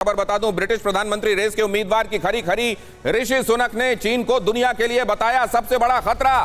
खबर बता दूं, ब्रिटिश प्रधानमंत्री रेस के उम्मीदवार की खरी खरी ऋषि सुनक ने चीन को दुनिया के लिए बताया सबसे बड़ा खतरा।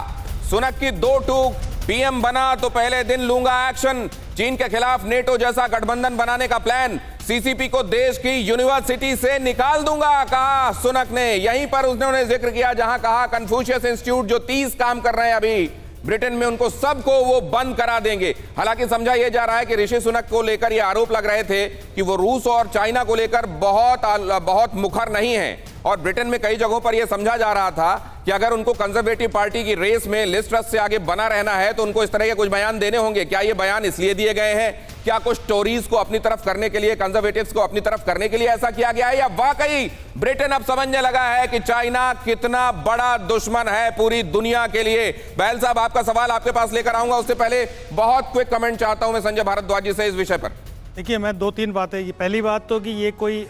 सुनक की दो टूक, पीएम बना तो पहले दिन लूंगा एक्शन। चीन के खिलाफ नेटो जैसा गठबंधन बनाने का प्लान। सीसीपी को देश की यूनिवर्सिटी से निकाल दूंगा, कहा सुनक ने। यहीं पर उन्होंने जिक्र किया जहां कहा कन्फ्यूशियस इंस्टीट्यूट जो 30 काम कर रहे हैं अभी ब्रिटेन में, उनको सबको वो बंद करा देंगे। हालांकि समझा यह जा रहा है कि ऋषि सुनक को लेकर ये आरोप लग रहे थे कि वो रूस और चाइना को लेकर बहुत मुखर नहीं है, और ब्रिटेन में कई जगहों पर यह समझा जा रहा था कि अगर उनको कंजर्वेटिव पार्टी की रेस में लिज ट्रस से आगे बना रहना है तो उनको इस तरह के कुछ बयान देने होंगे। क्या ये बयान इसलिए दिए गए हैं, क्या कुछ टोरीज को अपनी तरफ करने के लिए, कंजर्वेटिव्स को अपनी तरफ करने के लिए ऐसा किया गया है, या वाकई ब्रिटेन अब समझने लगा है कि चाइना कितना बड़ा दुश्मन है पूरी दुनिया के लिए? बहल साहब, आपका सवाल आपके पास लेकर आऊंगा, उससे पहले बहुत क्विक कमेंट चाहता हूं मैं संजय भारद्वाज जी से इस विषय पर। देखिए, मैं दो तीन बातें, ये पहली बात तो कि ये कोई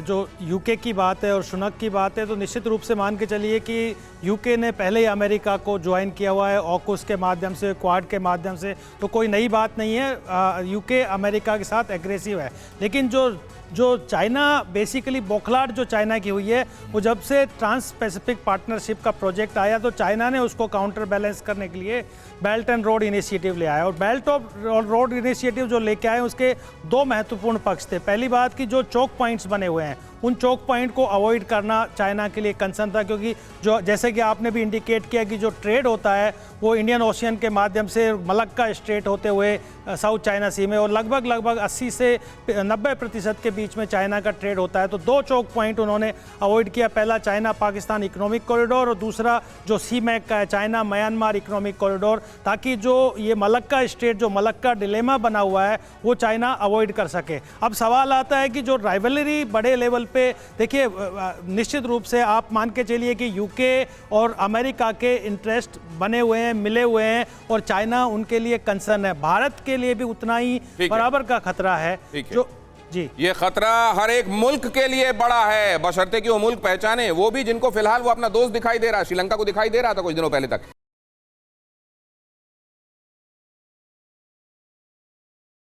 जो यूके की बात है और सुनक की बात है, तो निश्चित रूप से मान के चलिए कि यूके ने पहले ही अमेरिका को ज्वाइन किया हुआ है ऑकूस के माध्यम से, क्वाड के माध्यम से, तो कोई नई बात नहीं है। यूके अमेरिका के साथ एग्रेसिव है, लेकिन जो चाइना बेसिकली बौखलाहट जो चाइना की हुई है, वो जब से ट्रांस पैसिफिक पार्टनरशिप का प्रोजेक्ट आया तो चाइना ने उसको काउंटर बैलेंस करने के लिए बेल्ट एंड रोड इनिशिएटिव ले आया। और बेल्ट और रोड इनिशिएटिव जो लेके आए उसके दो महत्वपूर्ण पक्ष थे। पहली बात कि जो चोक पॉइंट्स बने हुए हैं उन चोक पॉइंट को अवॉइड करना चाइना के लिए कंसर्न था, क्योंकि जो जैसे कि आपने भी इंडिकेट किया कि जो ट्रेड होता है वो इंडियन ओशियन के माध्यम से मलक्का स्ट्रेट होते हुए साउथ चाइना सी में, और लगभग 80 से 90% के बीच में चाइना का ट्रेड होता है। तो दो चोक पॉइंट उन्होंने अवॉइड किया, पहला चाइना पाकिस्तान इकोनॉमिक कॉरिडोर और दूसरा जो सीमैक का है चाइना म्यांमार इकोनॉमिक कॉरिडोर, ताकि जो ये मलक्का स्ट्रेट, जो मलक्का डिलेमा बना हुआ है, वो चाइना अवॉइड कर सके। अब सवाल आता है कि जो राइवलरी बड़े लेवल पे, देखिए निश्चित रूप से आप मान के चलिए कि यूके और अमेरिका के इंटरेस्ट बने हुए हैं, मिले हुए हैं, और चाइना उनके लिए कंसर्न है। भारत के लिए भी उतना ही बराबर का खतरा है। जो जी, ये खतरा हर एक मुल्क के लिए बड़ा है, बशर्ते कि वो मुल्क पहचाने, वो भी जिनको फिलहाल वो अपना दोस्त दिखाई दे रहा है। श्रीलंका को दिखाई दे रहा था कुछ दिनों पहले तक।